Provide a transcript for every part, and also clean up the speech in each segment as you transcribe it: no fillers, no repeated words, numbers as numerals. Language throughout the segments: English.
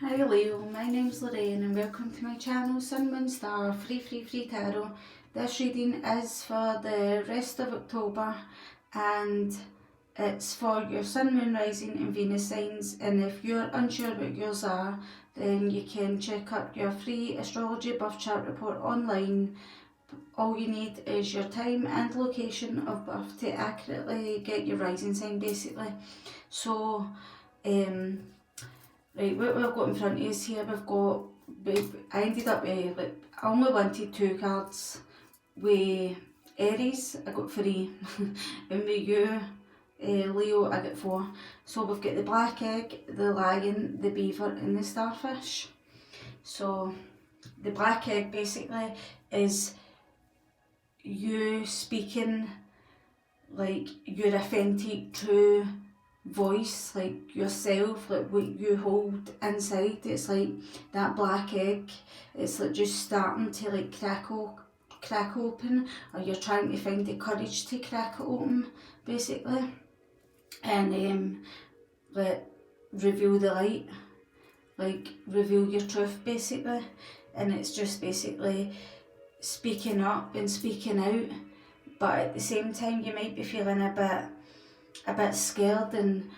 Hi Leo, my name's Lorraine and welcome to my channel Sun Moon Star Free Tarot. This reading is for the rest of October and it's for your Sun, Moon, Rising and Venus signs, and if you're unsure what yours are then you can check up your free astrology birth chart report online. All you need is your time and location of birth to accurately get your rising sign basically. So right, what we've got in front of us here, I ended up with, I only wanted 2 cards. With Aries, I got 3, and with you, Leo, I got 4. So we've got the black egg, the lion, the beaver and the starfish. So the black egg basically is you speaking like your authentic, true voice, like yourself, like what you hold inside. It's like that black egg, it's like just starting to like crack open, or you're trying to find the courage to crack it open basically, and like reveal the light, like reveal your truth basically. And it's just basically speaking up and speaking out, but at the same time you might be feeling a bit scared and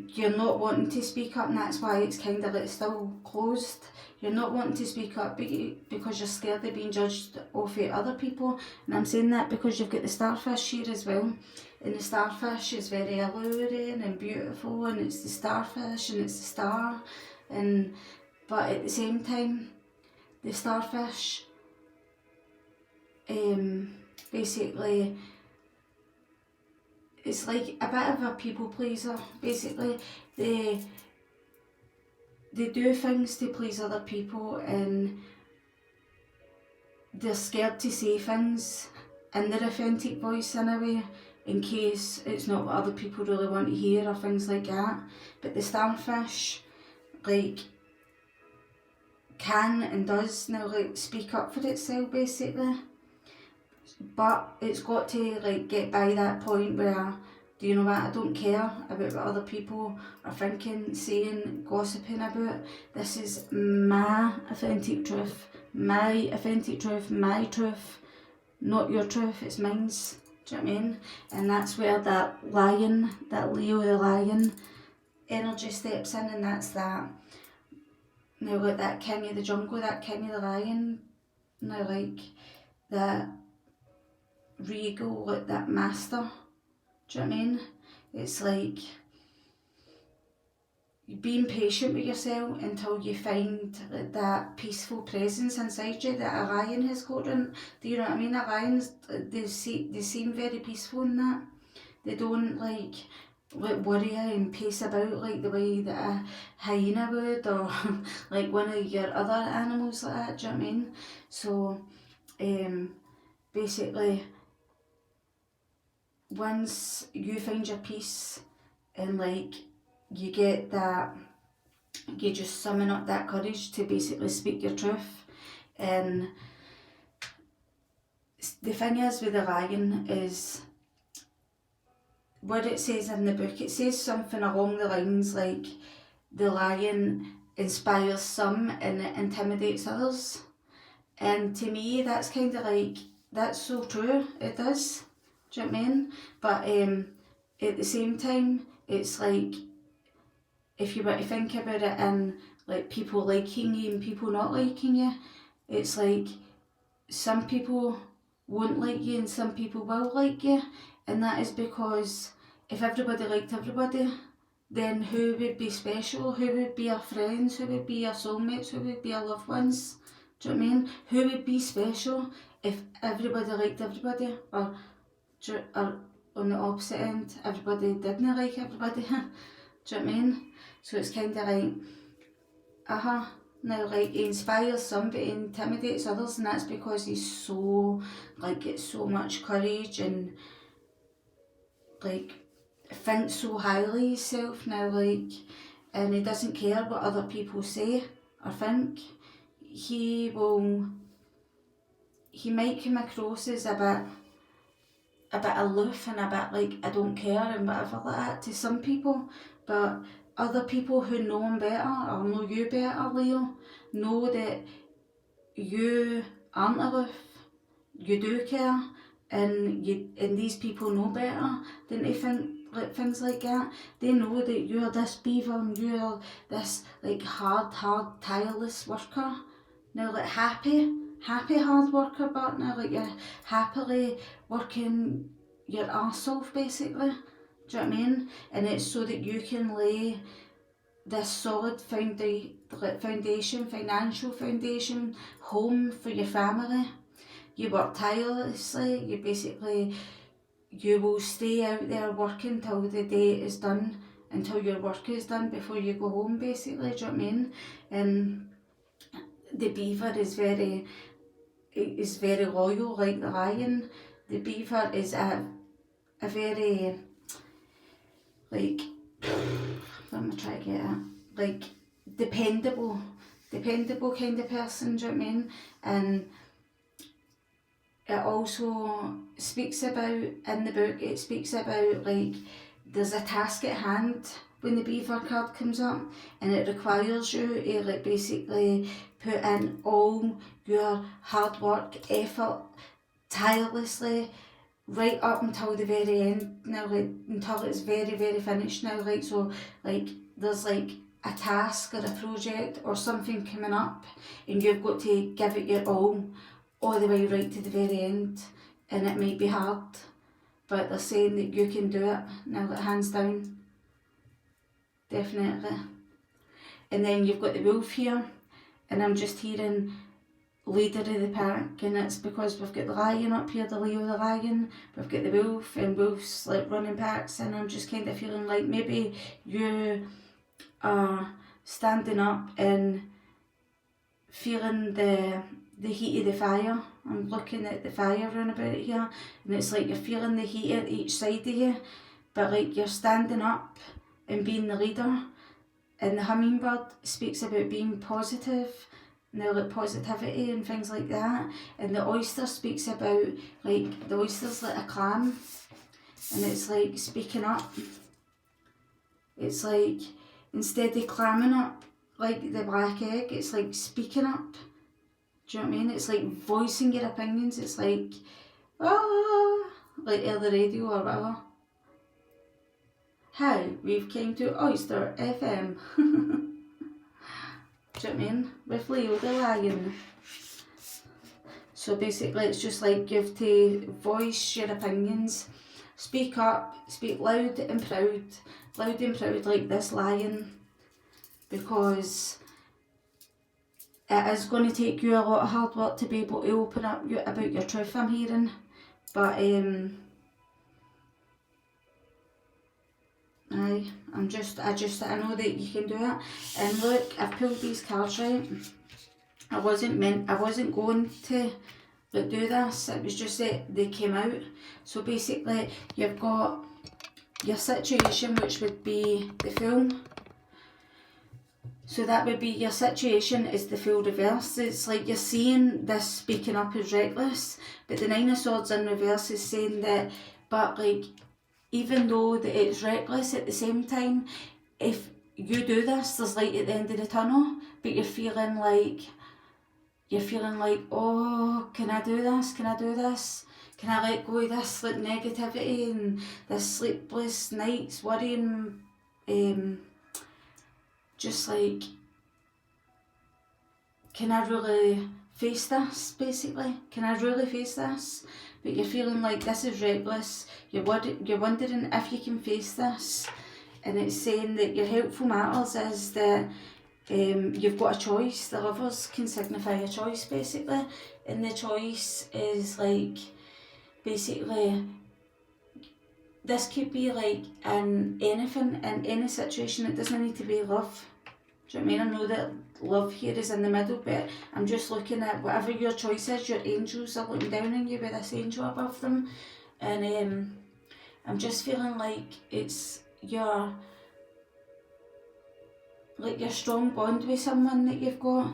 you're not wanting to speak up, and that's why it's kind of like still closed. You're not wanting to speak up because you're scared of being judged off of other people, and I'm saying that because you've got the starfish here as well, and the starfish is very alluring and beautiful, and it's the starfish and it's the star, but at the same time the starfish basically it's like a bit of a people pleaser basically. They do things to please other people, and they're scared to say things in their authentic voice in a way, in case it's not what other people really want to hear or things like that. But the starfish like can and does now like speak up for itself basically, but it's got to like get by that point where, do you know what, I don't care about what other people are thinking, saying, gossiping about. This is my authentic truth, my truth, not your truth, it's mine's. Do you know what I mean? And that's where that lion, that Leo the lion energy steps in, and that's that. Now like that king of the jungle, that king of the lion, now like that regal, like that master. Do you know what I mean? It's like being patient with yourself until you find like that peaceful presence inside you that a lion has got. Do you know what I mean? A lions, they seem very peaceful in that. They don't like worry and pace about like the way that a hyena would, or like one of your other animals like that. Do you know what I mean? So basically, once you find your peace and like you get that, you just summon up that courage to basically speak your truth. And the thing is with the lion is, what it says in the book, it says something along the lines like the lion inspires some and it intimidates others. And to me that's kind of like, that's so true, it does. Do you know what I mean? But at the same time, it's like, if you were to think about it in like people liking you and people not liking you, it's like some people won't like you and some people will like you, and that is because if everybody liked everybody, then who would be special? Who would be our friends? Who would be our soulmates? Who would be our loved ones? Do you know what I mean? Who would be special if everybody liked everybody? Or on the opposite end, everybody didn't like everybody. Do you know what I mean? So it's kind of like, now like he inspires some but he intimidates others, and that's because he's so, like, gets so much courage and like thinks so highly of himself now, like, and he doesn't care what other people say or think. He might come across as a bit aloof and a bit like I don't care and whatever like that to some people, but other people who know him better or know you better, Leo, know that you aren't aloof, you do care, and these people know better than to think like things like that. They know that you're this beaver and you're this like hard, tireless worker. Now like happy hard worker, but now like you're happily working your arse off basically. Do you know what I mean? And it's so that you can lay this solid foundation, financial foundation, home for your family. You work tirelessly, you will stay out there working till the day is done, until your work is done before you go home basically, do you know what I mean? And the beaver is very loyal like the lion. The beaver is a very, like, what am I trying to get at? Like, dependable kind of person, do you know what I mean? And it also speaks about, in the book, it speaks about like, there's a task at hand when the beaver card comes up, and it requires you to like basically put in all your hard work, effort, tirelessly, right up until the very end now, like until it's very finished now, like, so like there's like a task or a project or something coming up, and you've got to give it your all the way right to the very end, and it might be hard, but they're saying that you can do it now, like hands down, definitely. And then you've got the wolf here, and I'm just hearing leader of the pack, and it's because we've got the lion up here, the Leo the lion, we've got the wolf, and wolves like running packs, and I'm just kind of feeling like maybe you are standing up and feeling the heat of the fire. I'm looking at the fire around about here, and it's like you're feeling the heat at each side of you, but like you're standing up and being the leader. And the hummingbird speaks about being positive, now like positivity and things like that. And the oyster speaks about, like, the oyster's like a clam, and it's like speaking up. It's like, instead of clamming up like the black egg, it's like speaking up. Do you know what I mean? It's like voicing your opinions. It's like, like the radio or whatever. Hi, we've came to Oyster FM. Do you know what I mean? With Leo the lion. So basically it's just like you have to voice your opinions. Speak up, speak loud and proud like this lion, because it is going to take you a lot of hard work to be able to open up about your truth, I'm hearing. But I know that you can do it. And look, I've pulled these cards right. I wasn't going to like do this, it was just that they came out. So basically you've got your situation, which would be the Fool. So that would be your situation is the Fool reverse. It's like you're seeing this speaking up as reckless, but the Nine of Swords in reverse is saying that, but like, even though that it's reckless, at the same time, if you do this, there's light at the end of the tunnel, but you're feeling like, oh, can I do this? Can I do this? Can I let go of this like negativity and this sleepless nights, worrying, just like, can I really face this, basically? Can I really face this? But you're feeling like this is reckless, you're wondering if you can face this, and it's saying that your helpful matters is that you've got a choice. The Lovers can signify a choice basically, and the choice is like, basically, this could be like in anything, in any situation. It doesn't need to be love. Do you know what I mean? I know that love here is in the middle, but I'm just looking at whatever your choice is, your angels are looking down on you with this angel above them, and I'm just feeling like it's your strong bond with someone that you've got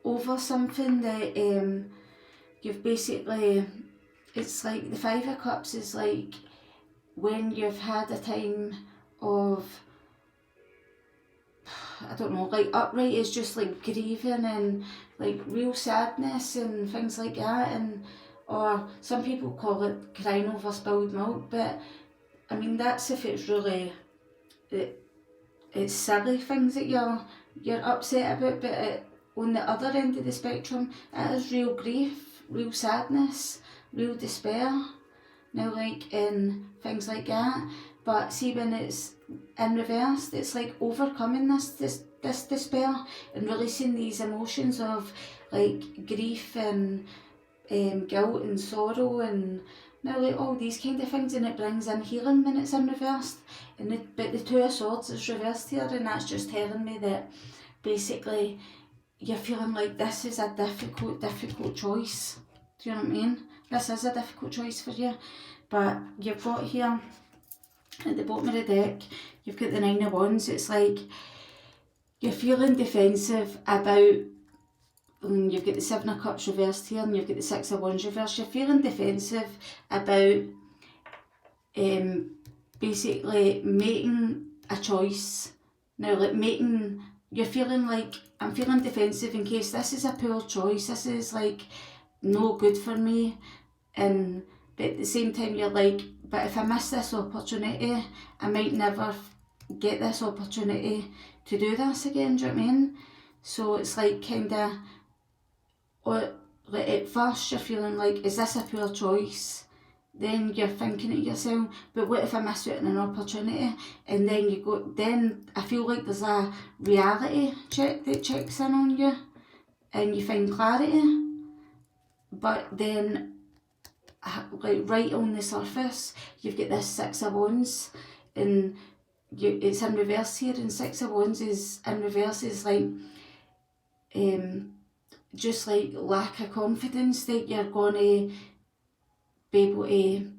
over something that you've basically, it's like the Five of Cups is like when you've had a time of I don't know, like upright is just like grieving and like real sadness and things like that, and or some people call it crying over spilled milk, but I mean that's if it's really it's silly things that you're upset about, but on the other end of the spectrum, it is real grief, real sadness, real despair. Now, like in things like that, but see when it's in reverse, it's like overcoming this despair and releasing these emotions of like grief and guilt and sorrow and now like all these kind of things, and it brings in healing when it's in reverse. And but the Two of Swords is reversed here, and that's just telling me that basically you're feeling like this is a difficult choice. Do you know what I mean? This is a difficult choice for you. But you've got here at the bottom of the deck, you've got the Nine of Wands. It's like you're feeling defensive about, and you've got the Seven of Cups reversed here, and you've got the Six of Wands reversed. You're feeling defensive about basically making a choice. Now, like you're feeling like, I'm feeling defensive in case this is a poor choice, this is like no good for me, and but at the same time you're like, but if I miss this opportunity, I might never get this opportunity to do this again, do you know what I mean? So it's like kinda, or like at first you're feeling like, is this a poor choice? Then you're thinking to yourself, but what if I miss out on an opportunity? And then then I feel like there's a reality check that checks in on you and you find clarity. But then, like right on the surface, you've got this Six of Wands and it's in reverse here, and Six of Wands is in reverse is like, just like lack of confidence that you're going to be able to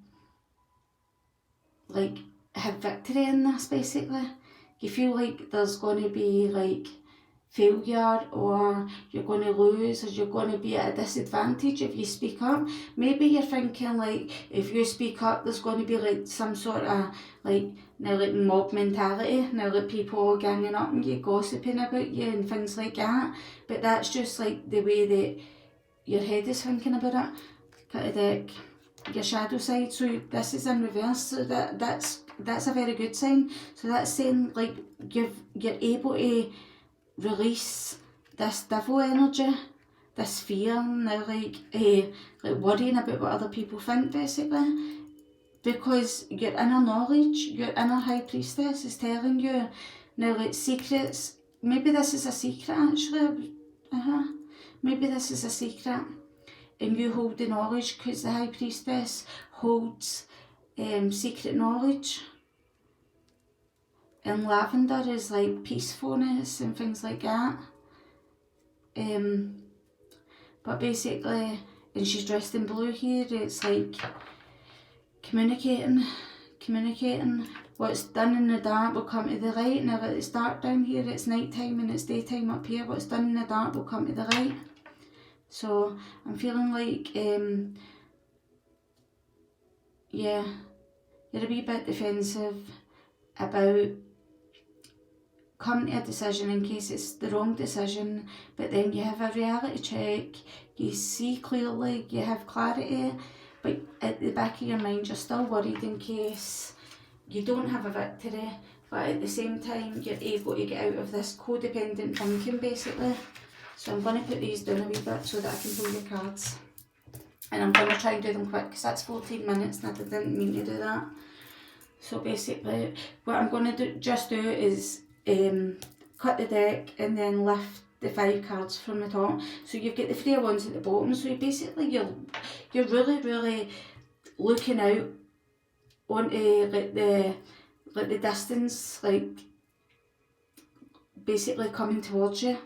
like have victory in this. Basically you feel like there's going to be like failure, or you're going to lose, or you're going to be at a disadvantage if you speak up. Maybe you're thinking like, if you speak up there's going to be like some sort of like, now like mob mentality, now like people ganging up on you, gossiping about you and things like that. But that's just like the way that your head is thinking about it. Cut a deck, your shadow side, so this is in reverse, so that's a very good sign. So that's saying like you're able to release this devil energy, this fear, and like worrying about what other people think, basically, because your inner knowledge, your inner high priestess is telling you now like secrets. Maybe this is a secret actually, maybe this is a secret and you hold the knowledge, because the high priestess holds secret knowledge. And lavender is like peacefulness and things like that. But basically, and she's dressed in blue here, it's like communicating. What's done in the dark will come to the light. Now it's dark down here, it's night time, and it's daytime up here. What's done in the dark will come to the light. So I'm feeling like, yeah, you're a wee bit defensive about coming to a decision in case it's the wrong decision, but then you have a reality check, you see clearly, you have clarity, but at the back of your mind you're still worried in case you don't have a victory, but at the same time you're able to get out of this codependent thinking, basically. So I'm going to put these down a wee bit so that I can pull your cards. And I'm going to try and do them quick because that's 14 minutes and I didn't mean to do that. So basically what I'm going to do is cut the deck and then lift the 5 cards from the top. So you've got the 3 of Wands at the bottom. So basically you're really looking out onto like the distance, like basically coming towards you.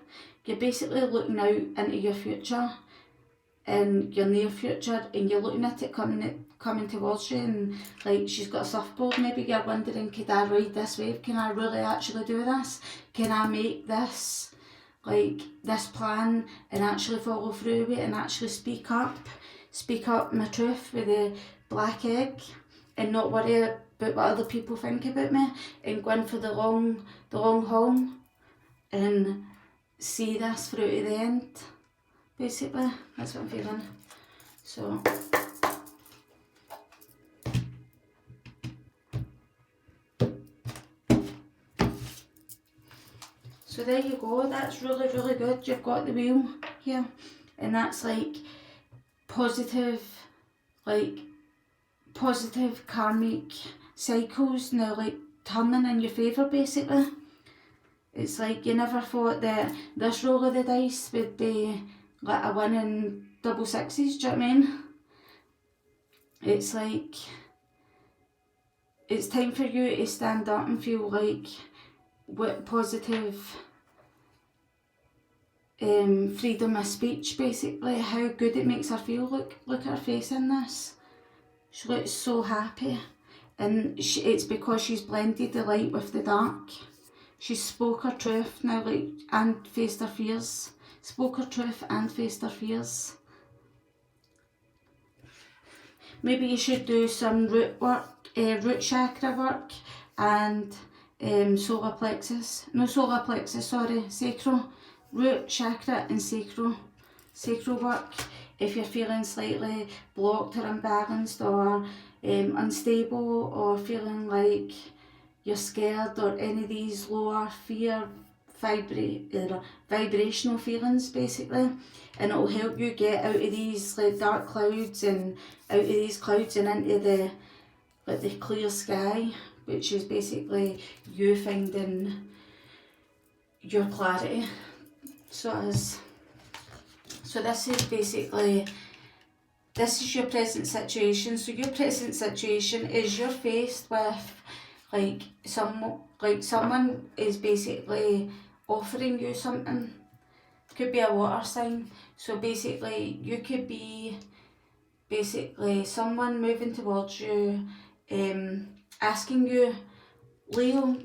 You're basically looking out into your future and your near future, and you're looking at it coming towards you, and like she's got a surfboard. Maybe you're wondering, could I ride this wave? Can I really actually do this? Can I make this, like this plan, and actually follow through with it and actually speak up my truth with the black egg, and not worry about what other people think about me, and go in for the long haul, and see this through to the end, basically. That's what I'm feeling. So there you go, that's really, really good. You've got the wheel here, and that's like positive karmic cycles now, like turning in your favour, basically. It's like you never thought that this roll of the dice would be like a 1 in double sixes, do you know what I mean? It's like, it's time for you to stand up and feel like what positive freedom of speech, basically, how good it makes her feel. Look at her face in this. She looks so happy, and it's because she's blended the light with the dark. She spoke her truth now, like, and faced her fears. Spoke her truth and faced her fears. Maybe you should do some root work, root chakra work, and solar plexus. No, solar plexus, sorry, sacral. Root chakra and sacral work. If you're feeling slightly blocked or imbalanced or unstable, or feeling like you're scared, or any of these lower fear vibrational feelings, basically, and it'll help you get out of these like dark clouds and into the clear sky, which is basically you finding your clarity. So this is basically, this is your present situation. So your present situation is you're faced with someone is basically offering you something. Could be a water sign. So basically you could be someone moving towards you, asking you, Leo,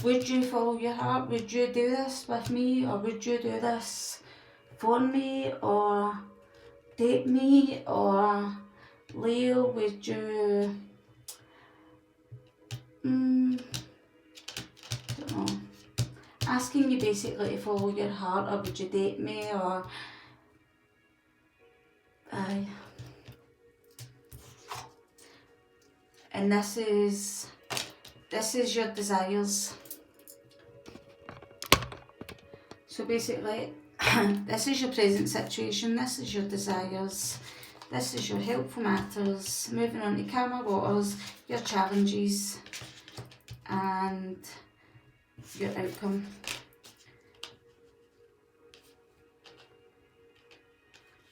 would you follow your heart? Would you do this with me, or would you do this for me, or date me, or Leo, would you don't know, asking you basically to follow your heart, or would you date me, or and this is your desires. So basically this is your present situation, this is your desires, this is your helpful matters, moving on to calmer waters, your challenges and your outcome.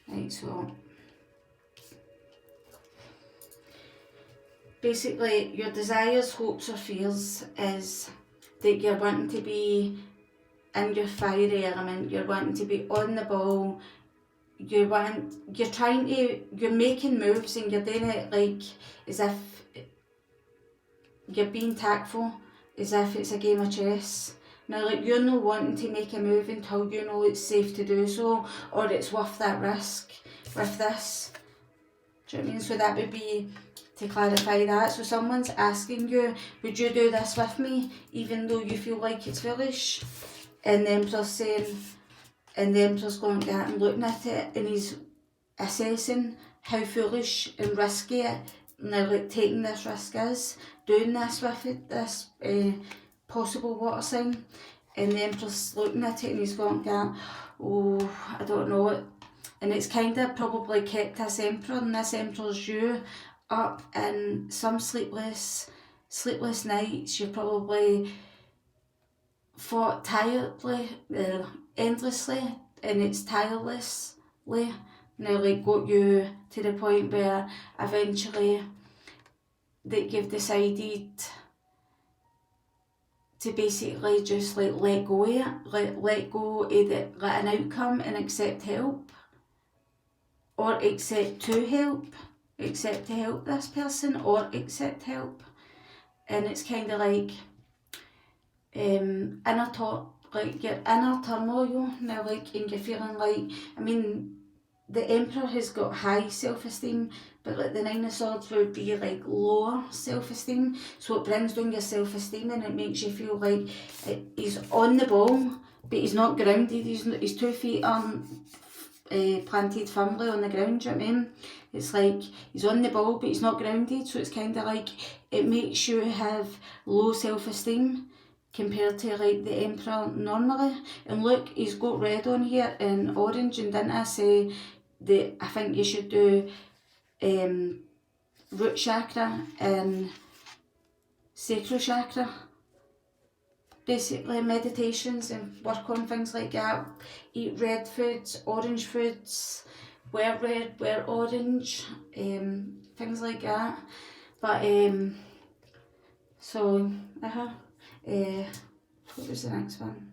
Right, so basically your desires, hopes or fears is that you're wanting to be in your fiery element, you're wanting to be on the ball, you're making moves and you're doing it like as if you're being tactful, as if it's a game of chess. Now, like, you're not wanting to make a move until you know it's safe to do so, or it's worth that risk with this. Do you know what I mean? So that would be to clarify that. So someone's asking you, would you do this with me, even though you feel like it's foolish? And the Emperor's saying, and the Emperor's going at and looking at it, and he's assessing how foolish and risky it, now like taking this risk is, doing this with it, this possible water sign. And the Emperor's looking at it and he's going at, oh, I don't know it. And it's kind of probably kept this Emperor and this Emperor's you up in some sleepless nights. You've probably fought tiredly, endlessly, and it's tirelessly now like got you to the point where eventually that you've decided to basically just like let go of it, let go of an outcome and accept help, or accept to help this person, or accept help. And it's kind of like like your inner turmoil now, like, and you're feeling like, I mean, the Emperor has got high self-esteem, but like the Nine of Swords would be like lower self-esteem, so it brings down your self-esteem and it makes you feel like he's on the ball, but he's not grounded, his 2 feet aren't planted firmly on the ground, do you know what I mean? It's like he's on the ball but he's not grounded, so it's kind of like it makes you have low self-esteem compared to like the Emperor normally. And look, he's got red on here and orange, and didn't I say that I think you should do root chakra and sacral chakra, basically meditations, and work on things like that. Eat red foods, orange foods, wear red, wear orange, things like that. But so what was the next one?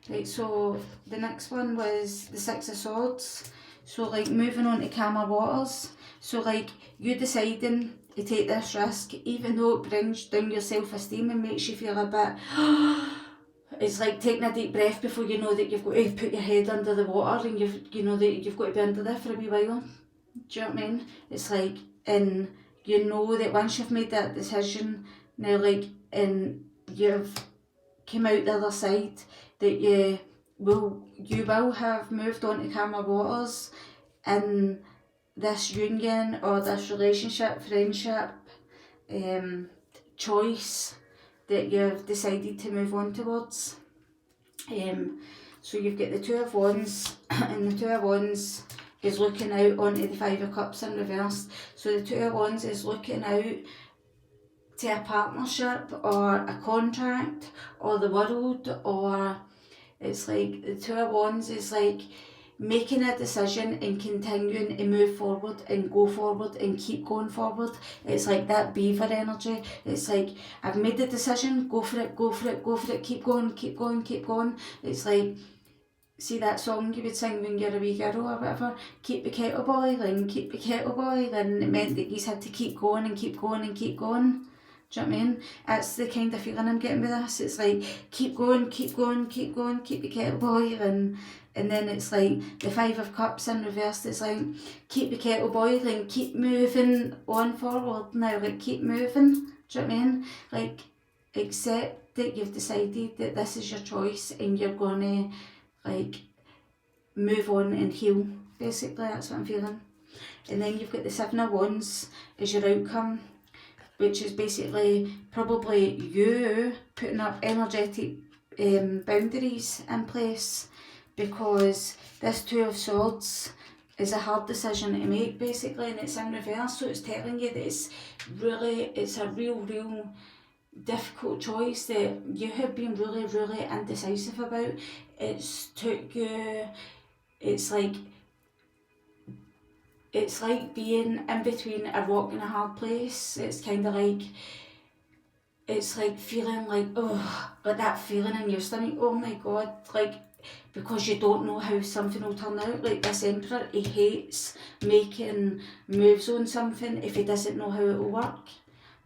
Right, so the next one was the Six of Swords. So like moving on to calmer waters. So like you deciding to take this risk, even though it brings down your self-esteem and makes you feel a bit, it's like taking a deep breath before you know that you've got to put your head under the water, and you know that you've got to be under there for a wee while. Do you know what I mean? It's like, and you know that once you've made that decision, now like, and you've come out the other side, that you will have moved on to calmer waters in this union or this relationship, friendship, choice that you've decided to move on towards. So you've got the Two of Wands, and the Two of Wands is looking out onto the Five of Cups in reverse. So the Two of Wands is looking out to a partnership or a contract or the world, or it's like the Two of Wands is like making a decision and continuing to move forward and go forward and keep going forward. It's like that beaver energy. It's like, I've made the decision, go for it, go for it, go for it, keep going, keep going, keep going. It's like, see that song you would sing when you're a wee girl or whatever, keep the kettle boiling, keep the kettle boiling. It meant that you had to keep going and keep going and keep going. Do you know what I mean? That's the kind of feeling I'm getting with this. It's like, keep going, keep going, keep going, keep the kettle boiling. And then it's like the Five of Cups in reverse. It's like, keep the kettle boiling, keep moving on forward now, like keep moving. Do you know what I mean? Like, accept that you've decided that this is your choice and you're gonna like move on and heal. Basically, that's what I'm feeling. And then you've got the Seven of Wands as your outcome, which is basically probably you putting up energetic boundaries in place, because this Two of Swords is a hard decision to make basically, and it's in reverse, so it's telling you that it's a real difficult choice that you have been really indecisive about. It's took you, it's like being in between a rock and a hard place. It's kind of like, it's like feeling like, oh, like that feeling in your stomach, oh my god, like, because you don't know how something will turn out. Like this Emperor, he hates making moves on something if he doesn't know how it will work.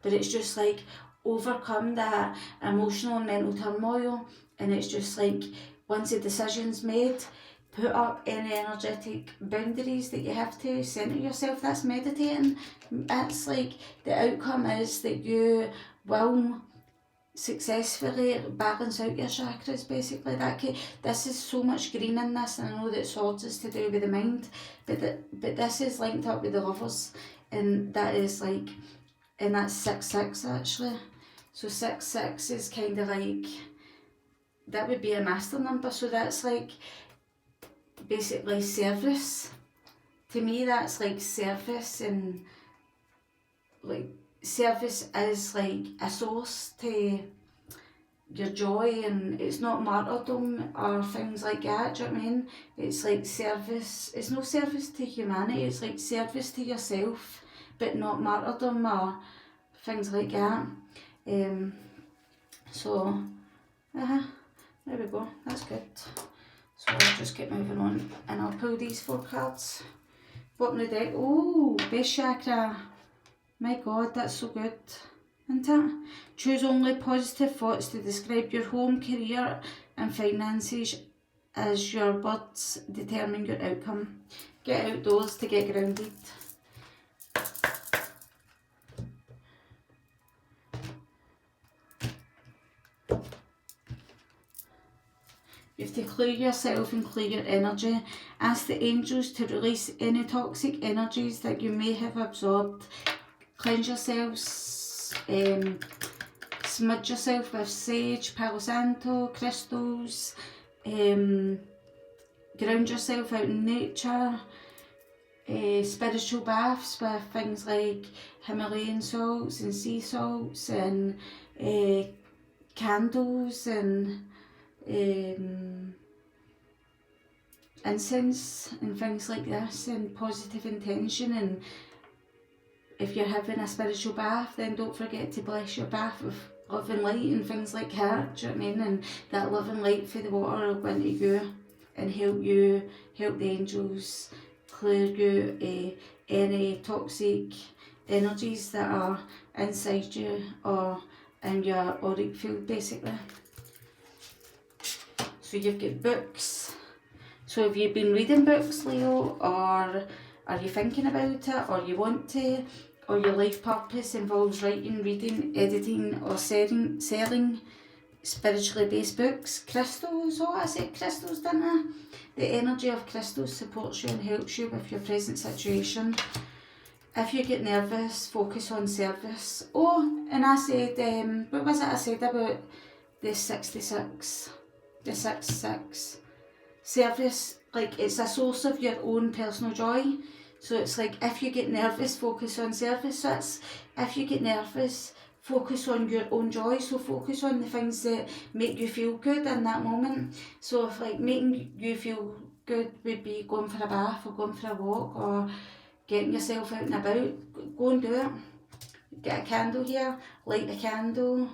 But it's just like, overcome that emotional and mental turmoil, and it's just like, once the decision's made, put up any energetic boundaries that you have to, centre yourself. That's meditating. That's like, the outcome is that you will successfully balance out your chakras basically. This is so much green in this, and I know that Swords is to do with the mind, but this is linked up with the Lovers, and that is like, and that's 6-6 actually. So 6-6 is kind of like, that would be a master number, so that's like basically service. To me that's like service, and like service is like a source to your joy, and it's not martyrdom or things like that, do you know what I mean? It's like service, it's no service to humanity, it's like service to yourself, but not martyrdom or things like that. So there we go, that's good. So I'll just keep moving on, and I'll pull these 4 cards. Bottom of the deck, oh, base chakra. My god, that's so good, isn't it? Choose only positive thoughts to describe your home, career and finances as your words determine your outcome. Get outdoors to get grounded. You have to clear yourself and clear your energy. Ask the angels to release any toxic energies that you may have absorbed. Cleanse yourselves, smudge yourself with sage, Palo Santo, crystals, ground yourself out in nature, spiritual baths with things like Himalayan salts and sea salts and candles and incense and things like this, and positive intention. And if you're having a spiritual bath, then don't forget to bless your bath with love and light and things like that, do you know what I mean? And that love and light for the water will go into you and help the angels clear you any toxic energies that are inside you or in your auric field, basically. So you've got books. So have you been reading books, Leo, or are you thinking about it, or you want to, or your life purpose involves writing, reading, editing, or selling spiritually based books? Crystals, oh, I said crystals, didn't I? The energy of crystals supports you and helps you with your present situation. If you get nervous, focus on service. Oh, and I said, what was it I said about the 66? The 66. Service, like it's a source of your own personal joy. So it's like if you get nervous, focus on service. So it's if you get nervous, focus on your own joy. So focus on the things that make you feel good in that moment. So if like making you feel good would be going for a bath or going for a walk or getting yourself out and about, go and do it. Get a candle here, light a candle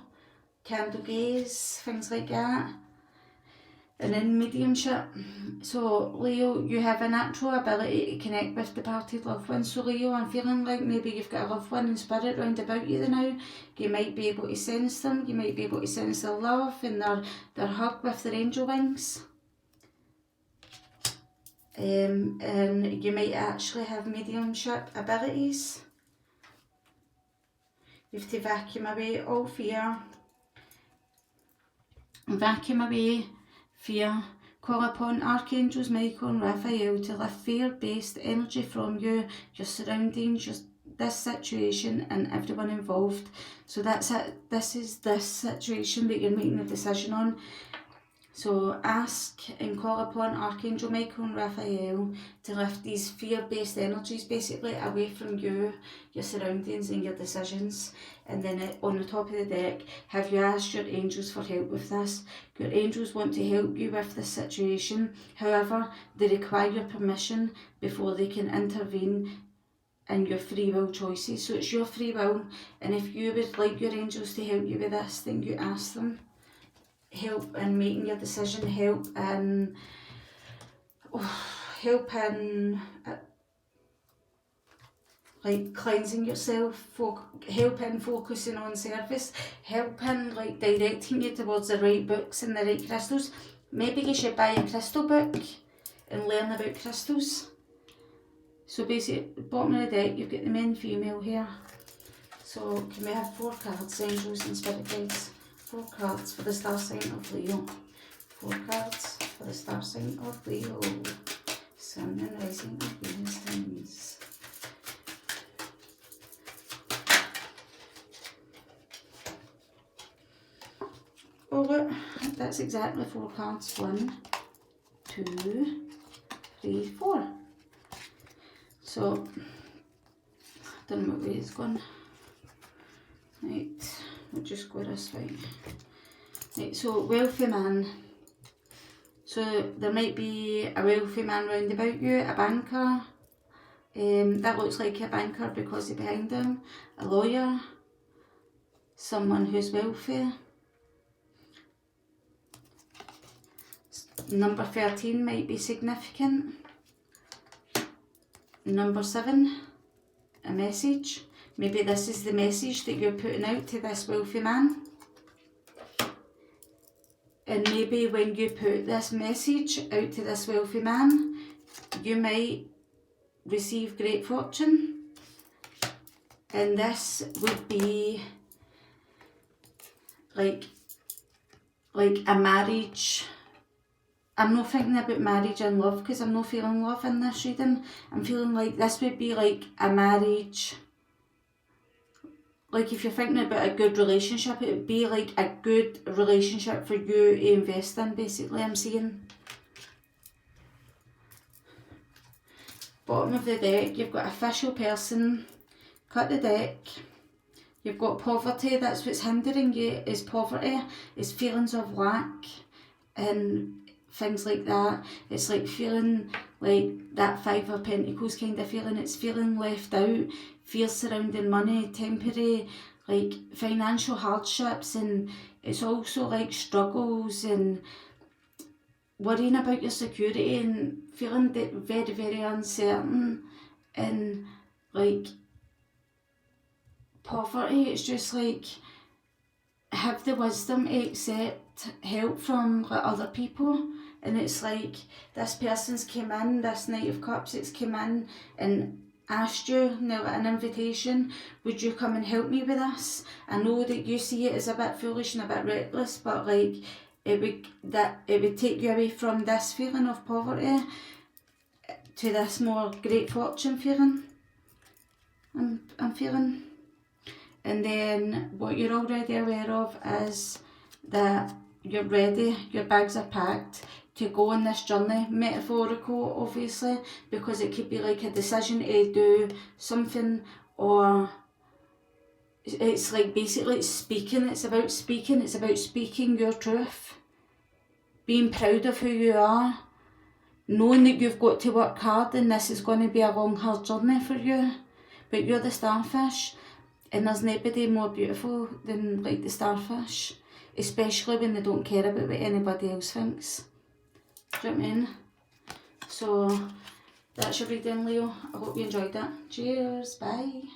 gaze, things like that. And in mediumship, so Leo, you have a natural ability to connect with departed loved ones. So Leo, I'm feeling like maybe you've got a loved one in spirit round about you now. You might be able to sense them, you might be able to sense their love and their hug with their angel wings. And you might actually have mediumship abilities. You have to vacuum away all fear. Vacuum away fear. Call upon archangels Michael and Raphael to lift fear-based energy from you, your surroundings, this situation and everyone involved. So that's it. This is this situation that you're making a decision on. So ask and call upon Archangel Michael and Raphael to lift these fear-based energies basically away from you, your surroundings and your decisions. And then on the top of the deck, have you asked your angels for help with this? Your angels want to help you with this situation. However, they require your permission before they can intervene in your free will choices. So it's your free will, and if you would like your angels to help you with this, then you ask them. Help in making your decision, help in like cleansing yourself, help in focusing on service, help in like directing you towards the right books and the right crystals. Maybe you should buy a crystal book and learn about crystals. So basically, bottom of the deck, you've got the male and female here. So can we have 4 cards, angels and spirit guides? 4 cards for the star sign of Leo. 4 cards for the star sign of Leo. Sun and rising of Venus signs. Oh look, that's exactly 4 cards. 1, 2, 3, 4. So, I don't know what way it's gone. Right, we'll just go this way. Right, so wealthy man. So there might be a wealthy man round about you, a banker. That looks like a banker because of behind him. A lawyer. Someone who's wealthy. Number 13 might be significant. Number 7, a message. Maybe this is the message that you're putting out to this wealthy man. And maybe when you put this message out to this wealthy man, you might receive great fortune. And this would be like a marriage I'm not thinking about marriage and love, because I'm not feeling love in this reading. I'm feeling like this would be like a marriage. Like if you're thinking about a good relationship, it would be like a good relationship for you to invest in, basically, I'm seeing. Bottom of the deck, you've got official person. Cut the deck. You've got poverty. That's what's hindering you, is poverty, is feelings of lack and things like that. It's like feeling like that Five of Pentacles kind of feeling. It's feeling left out, fears surrounding money, temporary like financial hardships, and it's also like struggles and worrying about your security and feeling very, very uncertain, and like poverty. It's just like, have the wisdom to accept help from like other people. And it's like this person's came in, this Knight of Cups, it's came in and asked you, now an invitation, would you come and help me with this? I know that you see it as a bit foolish and a bit reckless, but like it would take you away from this feeling of poverty to this more great fortune feeling. I'm feeling. And then what you're already aware of is that you're ready, your bags are packed to go on this journey. Metaphorical, obviously, because it could be like a decision to do something, or it's like basically speaking. It's about speaking your truth, being proud of who you are, knowing that you've got to work hard and this is going to be a long, hard journey for you. But you're the starfish. And there's nobody more beautiful than like the starfish, especially when they don't care about what anybody else thinks. Do you know what I mean? So that's your reading, Leo. I hope you enjoyed it. Cheers, bye.